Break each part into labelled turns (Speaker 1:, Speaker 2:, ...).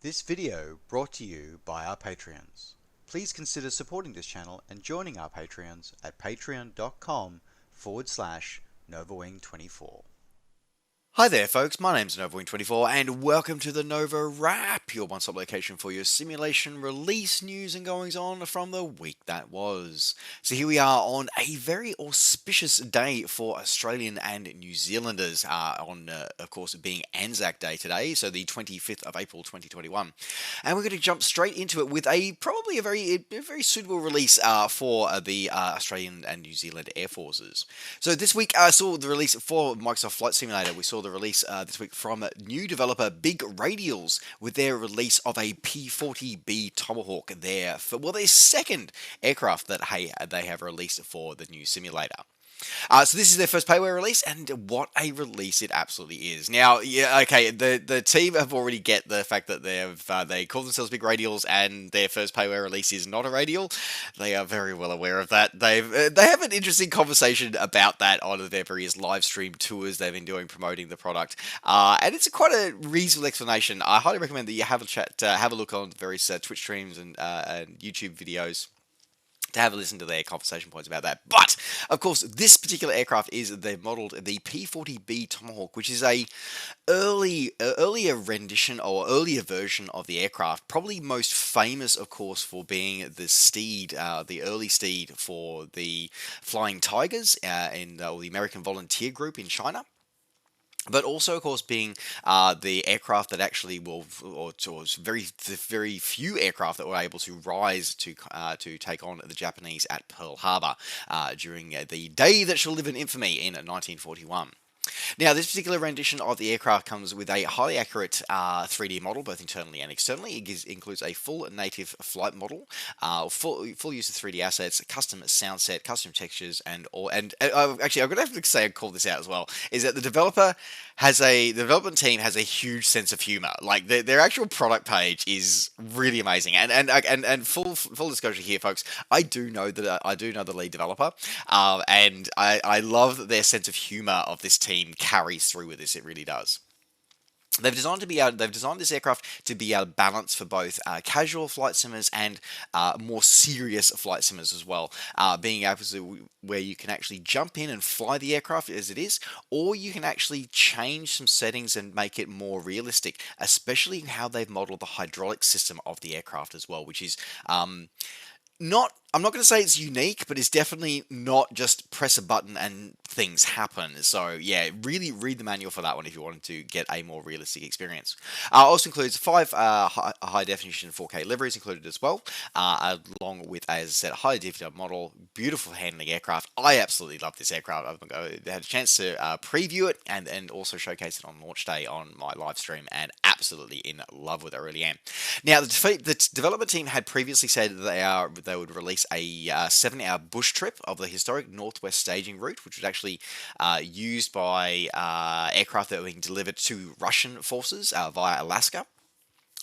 Speaker 1: This video brought to you by our Patreons. Please consider supporting this channel and joining our Patreons at patreon.com/NovaWing24.
Speaker 2: Hi there folks, my name's NovaWing24 and welcome to the NovaWrap, your one-stop location for your simulation release news and goings on from the week that was. So here we are on a very auspicious day for Australian and New Zealanders, of course being Anzac Day today, so the 25th of April 2021. And we're going to jump straight into it with probably a very suitable release for the Australian and New Zealand Air Forces. So this week I saw the release for Microsoft Flight Simulator. We saw the release this week from new developer Big Radials with their release of a P-40B Tomahawk, their second aircraft that they have released for the new simulator. So this is their first payware release, and what a release it absolutely is. Now, yeah, okay, the team have already get the fact that they call themselves Big Radials, and their first payware release is not a radial. They are very well aware of that. They have an interesting conversation about that on their various live stream tours they've been doing promoting the product, and it's quite a reasonable explanation. I highly recommend that you have a look on various Twitch streams and YouTube videos to have a listen to their conversation points about that. But, of course, this particular aircraft they've modelled the P-40B Tomahawk, which is a earlier rendition or earlier version of the aircraft, probably most famous, of course, for being the steed, the early steed for the Flying Tigers or the American Volunteer Group in China. But also, of course, being the aircraft that actually the very few aircraft that were able to rise to take on the Japanese at Pearl Harbor during the day that shall live in infamy in 1941. Now, this particular rendition of the aircraft comes with a highly accurate 3D model, both internally and externally. It includes a full native flight model, full use of 3D assets, custom sound set, custom textures, and all. And actually, I'm going to have to say and call this out as well. Is that the development team has a huge sense of humor. Like their actual product page is really amazing. And full disclosure here, folks, I do know the lead developer, and I love that their sense of humor of this team carries through with this. It really does. They've designed this aircraft to be able to balance for both casual flight simmers and more serious flight simmers as well. Being able to where you can actually jump in and fly the aircraft as it is, or you can actually change some settings and make it more realistic, especially how they've modeled the hydraulic system of the aircraft as well, which is I'm not going to say it's unique, but it's definitely not just press a button and things happen. So yeah, really read the manual for that one if you wanted to get a more realistic experience. Also includes 5 high definition 4K liveries included as well, along with, as I said, a high definition model, beautiful handling aircraft. I absolutely love this aircraft. I've had a chance to preview it and also showcase it on launch day on my live stream, and absolutely in love with it. I really am. Now, the development team had previously said that they would release a 7-hour bush trip of the historic Northwest staging route, which was actually used by aircraft that were being delivered to Russian forces via Alaska.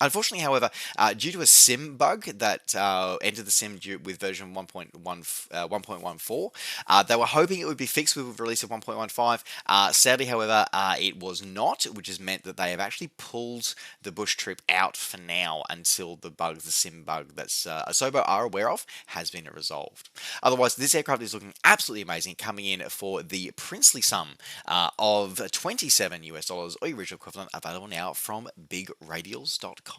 Speaker 2: Unfortunately, however, due to a sim bug that entered the sim with version 1.14, they were hoping it would be fixed with the release of 1.15. Sadly, however, it was not, which has meant that they have actually pulled the bush trip out for now until the sim bug that Asobo are aware of has been resolved. Otherwise, this aircraft is looking absolutely amazing, coming in for the princely sum of $27 or original equivalent, available now from bigradials.com.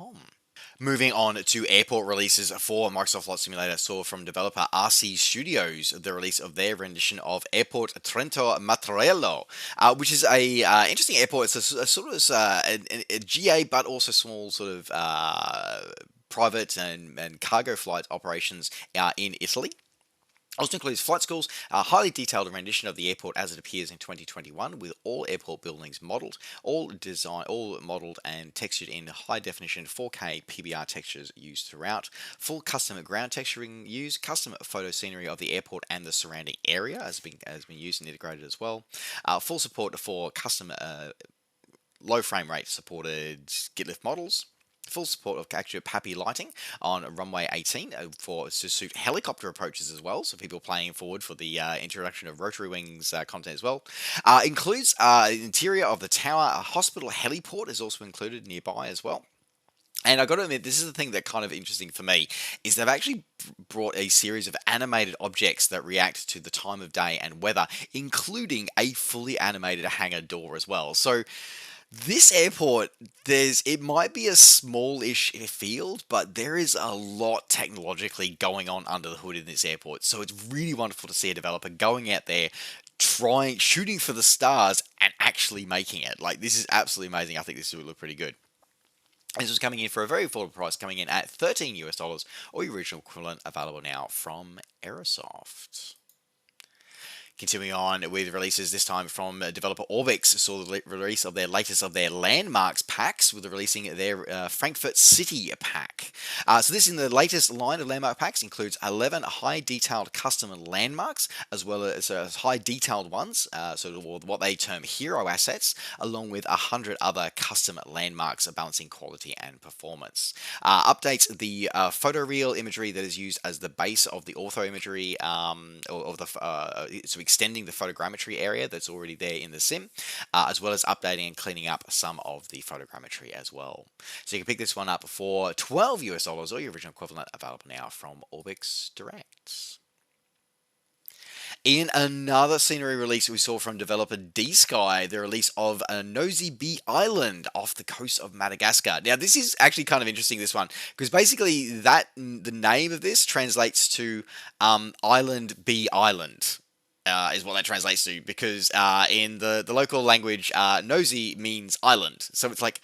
Speaker 2: Moving on to airport releases for Microsoft Flight Simulator, saw from developer RC Studios the release of their rendition of Airport Trento Mattarello, which is a interesting airport. It's a sort of a GA, but also small sort of private and cargo flight operations in Italy. Also includes flight schools, a highly detailed rendition of the airport as it appears in 2021, with all airport buildings modelled, all modelled and textured in high definition 4K PBR textures used throughout, full custom ground texturing used, custom photo scenery of the airport and the surrounding area has been used and integrated as well, full support for custom low frame rate supported skid lift models. Full support of accurate PAPI lighting on runway 18 to suit helicopter approaches as well, so people playing forward for the introduction of rotary wings content as well. Includes interior of the tower. A hospital heliport is also included nearby as well. And I got to admit, this is the thing that kind of interesting for me is they've actually brought a series of animated objects that react to the time of day and weather, including a fully animated hangar door as well. So this airport, it might be a smallish field, but there is a lot technologically going on under the hood in this airport. So it's really wonderful to see a developer going out there, shooting for the stars, and actually making it. Like, this is absolutely amazing. I think this will look pretty good. This was coming in for a very affordable price, coming in at $13 or your original equivalent, available now from Aerosoft. Continuing on with releases, this time from developer Orbix, saw the release of their latest of their landmarks packs, with releasing their Frankfurt City pack. So this in the latest line of landmark packs includes 11 high-detailed custom landmarks, as well as high-detailed ones, so what they term hero assets, along with 100 other custom landmarks balancing quality and performance. Updates the photoreal imagery that is used as the base of the ortho imagery, so extending the photogrammetry area that's already there in the sim, as well as updating and cleaning up some of the photogrammetry as well. So you can pick this one up for $12 or your original equivalent, available now from Orbix Direct. In another scenery release we saw from developer D-Sky, the release of a Nosy B Island off the coast of Madagascar. Now, this is actually kind of interesting, this one, because basically the name of this translates to Island B Island. Is what that translates to, because in the local language, nosy means island. So it's like,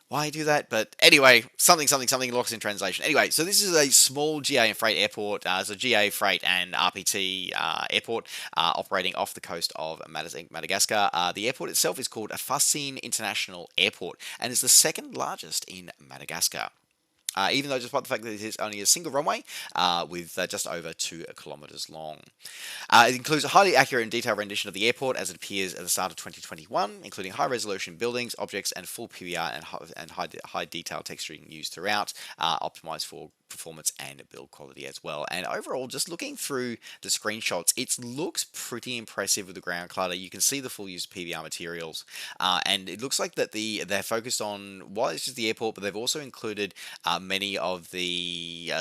Speaker 2: why do that? But anyway, something lost in translation. Anyway, so this is a small GA and freight airport. So GA, freight, and RPT airport operating off the coast of Madagascar. The airport itself is called Afasine International Airport and is the second largest in Madagascar. Even though, despite the fact that it is only a single runway with just over 2 kilometers long. It includes a highly accurate and detailed rendition of the airport as it appears at the start of 2021, including high-resolution buildings, objects, and full PBR and high detail texturing used throughout, optimized for performance and build quality as well. And overall, just looking through the screenshots, it looks pretty impressive with the ground clutter. You can see the full use of PBR materials, and it looks like that they're focused on, well, it's just the airport, but they've also included many of the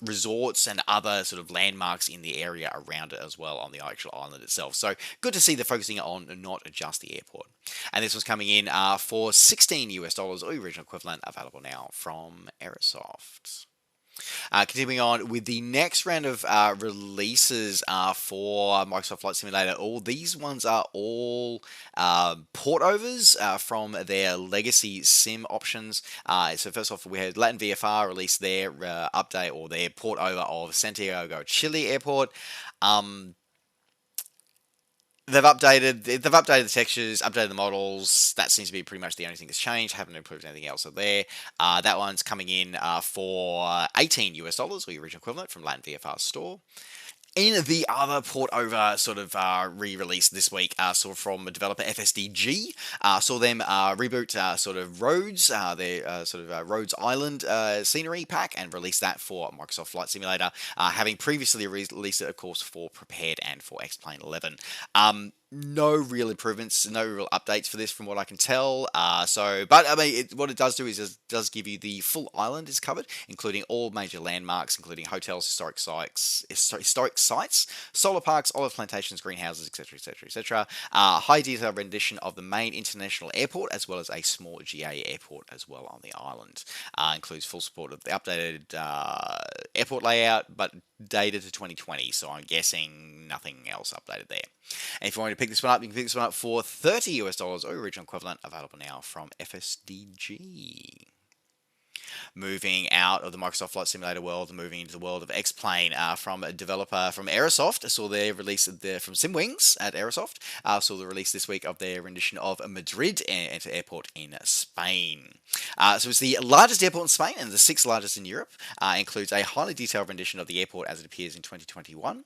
Speaker 2: resorts and other sort of landmarks in the area around it as well on the actual island itself. So good to see they're focusing on not just the airport. And this was coming in for $16 or the original equivalent, available now from Aerosoft. Continuing on with the next round of releases for Microsoft Flight Simulator. All these ones are all port overs from their legacy sim options. So first off, we had Latin VFR release their update or their port over of Santiago, Chile airport. They've updated the textures, updated the models. That seems to be pretty much the only thing that's changed. Haven't improved anything else there. That one's coming in for $18 or your original equivalent from Latin VFR store. In the other port over sort of re-release this week, saw from developer FSDG, saw them reboot sort of Rhodes, their sort of Rhodes Island scenery pack, and release that for Microsoft Flight Simulator, having previously released it, of course, for Prepared and for X-Plane 11. No real improvements, no real updates for this from what I can tell. But I mean, what it does do is it does give you the full island is covered, including all major landmarks, including hotels, historic sites, solar parks, olive plantations, greenhouses, etc., etc., etc. High detail rendition of the main international airport, as well as a small GA airport as well on the island. Includes full support of the updated airport layout, but dated to 2020, so I'm guessing nothing else updated there. And if you want to pick this one up, you can pick this one up for $30 or original equivalent, available now from FSDG. Moving out of the Microsoft Flight Simulator world and moving into the world of X-Plane, from a developer from Aerosoft, saw their release from SimWings at Aerosoft, saw the release this week of their rendition of Madrid Airport in Spain. So it's the largest airport in Spain and the 6th largest in Europe. Includes a highly detailed rendition of the airport as it appears in 2021,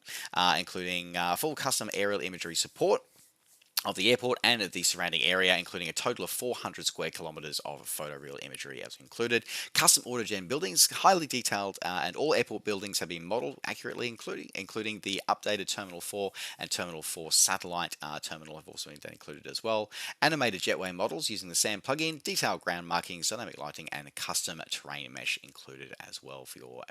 Speaker 2: including full custom aerial imagery support, of the airport and of the surrounding area, including a total of 400 square kilometres of photoreal imagery as included. Custom autogen buildings, highly detailed, and all airport buildings have been modelled accurately, including the updated Terminal 4 and Terminal 4 satellite terminal have also been included as well. Animated jetway models using the SAM plugin, detailed ground markings, dynamic lighting, and custom terrain mesh included as well for your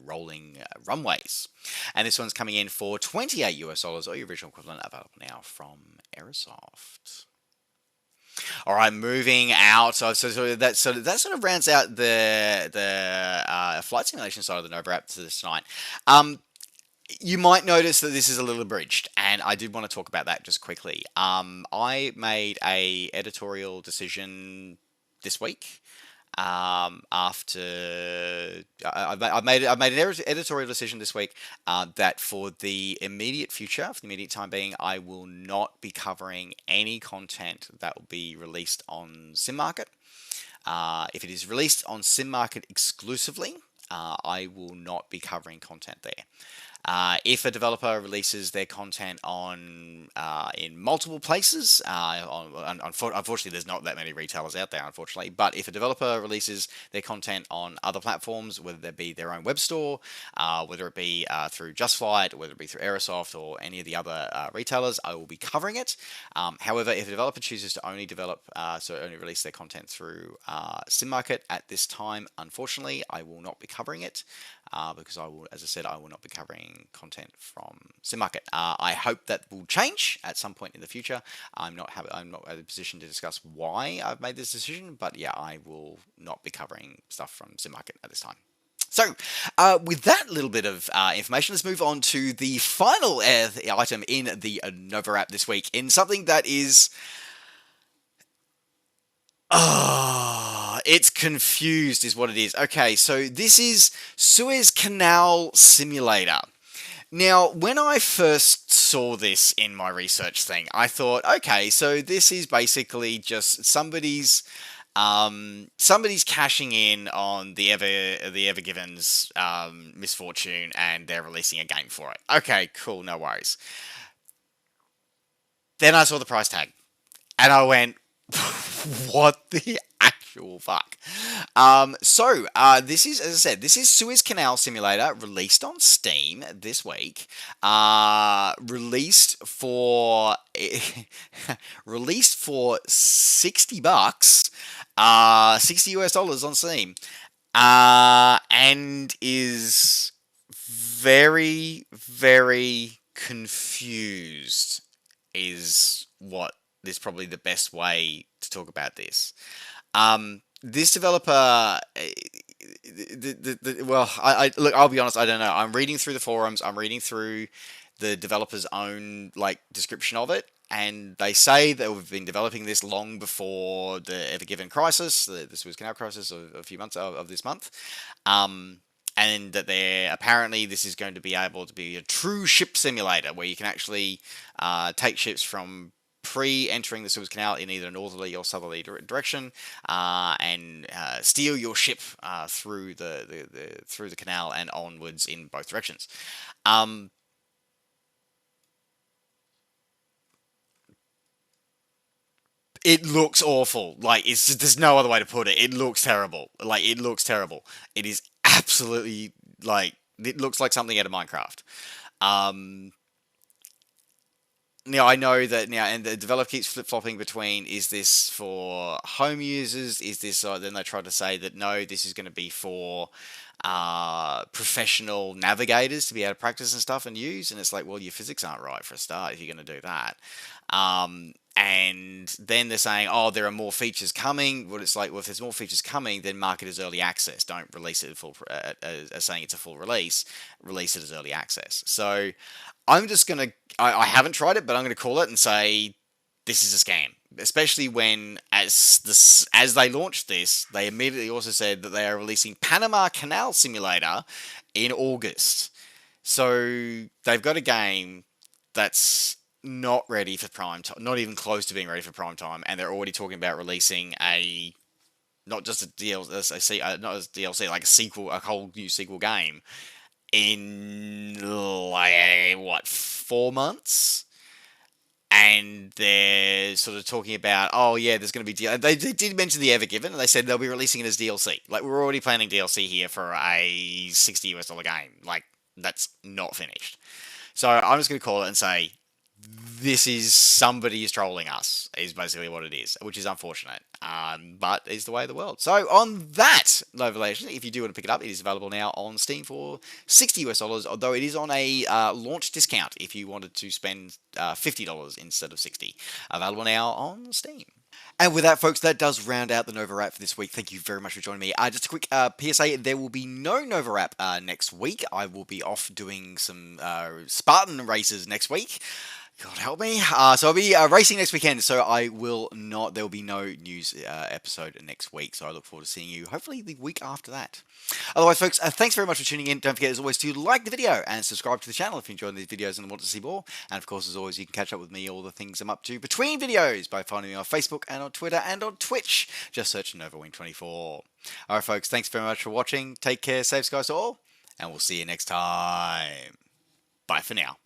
Speaker 2: rolling runways. And this one's coming in for $28 or your original equivalent, available now from Airsoft. All right, moving out. So that sort of rounds out the flight simulation side of the NovaWrap to this tonight. You might notice that this is a little abridged, and I did want to talk about that just quickly. I made a editorial decision this week. I've made an editorial decision this week that for the immediate future, for the immediate time being, I will not be covering any content that will be released on SimMarket. If it is released on SimMarket exclusively, I will not be covering content there. If a developer releases their content on in multiple places, unfortunately there's not that many retailers out there, unfortunately, but if a developer releases their content on other platforms, whether that be their own web store, whether it be through JustFlight, whether it be through Airsoft or any of the other retailers, I will be covering it. However, if a developer chooses to only only release their content through SimMarket at this time, unfortunately, I will not be covering it. Because as I said, I will not be covering content from SimMarket. I hope that will change at some point in the future. I'm not in a position to discuss why I've made this decision, but yeah, I will not be covering stuff from SimMarket at this time. So, with that little bit of information, let's move on to the final item in the NovaWrap this week, in something that is... it's confused is what it is. Okay, so this is Suez Canal Simulator. Now, when I first saw this in my research thing, I thought, okay, so this is basically just somebody's cashing in on the Ever Given's misfortune, and they're releasing a game for it. Okay, cool, no worries. Then I saw the price tag, and I went, what the actual fuck? This is, as I said, this is Suez Canal Simulator, released on Steam this week. Released for $60, $60 on Steam, and is very, very confused. Is what is probably the best way to talk about this. This developer, look, I'll be honest, I don't know. I'm reading through the forums, I'm reading through the developer's own description of it, and they say that we've been developing this long before the Ever Given crisis, the Suez Canal crisis of a few months of this month. And that apparently this is going to be able to be a true ship simulator where you can actually take ships from pre-entering the Suez Canal in either a northerly or southerly direction, and steer your ship through the canal and onwards in both directions. It looks awful. There's no other way to put it. It looks terrible. It looks terrible. It is absolutely it looks like something out of Minecraft. Now, I know that now, and the developer keeps flip-flopping between, is this for home users? Is this, then they try to say that no, this is going to be for professional navigators to be able to practice and stuff and use. And it's like, well, your physics aren't right for a start if you're going to do that. And then they're saying, oh, there are more features coming. Well, it's like, well, if there's more features coming, then mark it as early access. Don't release it as saying it's a full release. Release it as early access. So I'm just going to, I haven't tried it, but I'm going to call it and say this is a scam. Especially when, as they launched this, they immediately also said that they are releasing Panama Canal Simulator in August. So they've got a game that's not ready for prime time, not even close to being ready for prime time, and they're already talking about releasing not just a DLC, not as DLC, like a sequel, a whole new sequel game in 4 months. and they're sort of talking about, oh yeah, there's going to be they did mention the Ever Given, and they said they'll be releasing it as DLC. Like, we're already planning DLC here for a $60 game. Like, that's not finished. So I'm just going to call it and say, this is somebody is trolling us, is basically what it is, which is unfortunate, but is the way of the world. So on that, Novelation, if you do want to pick it up, it is available now on Steam for $60, although it is on a launch discount if you wanted to spend $50 instead of $60. Available now on Steam. And with that, folks, that does round out the NovaWrap for this week. Thank you very much for joining me. Just a quick PSA, there will be no NovaWrap next week. I will be off doing some Spartan races next week. God help me. So I'll be racing next weekend, so I will not, there will be no news episode next week, so I look forward to seeing you hopefully the week after that. Otherwise, folks, thanks very much for tuning in. Don't forget, as always, to like the video and subscribe to the channel if you enjoy these videos and want to see more. And of course, as always, you can catch up with me, all the things I'm up to between videos, by finding me on Facebook and on Twitter and on Twitch. Just search NovaWing24. Alright, folks, thanks very much for watching. Take care, safe skies to all, and we'll see you next time. Bye for now.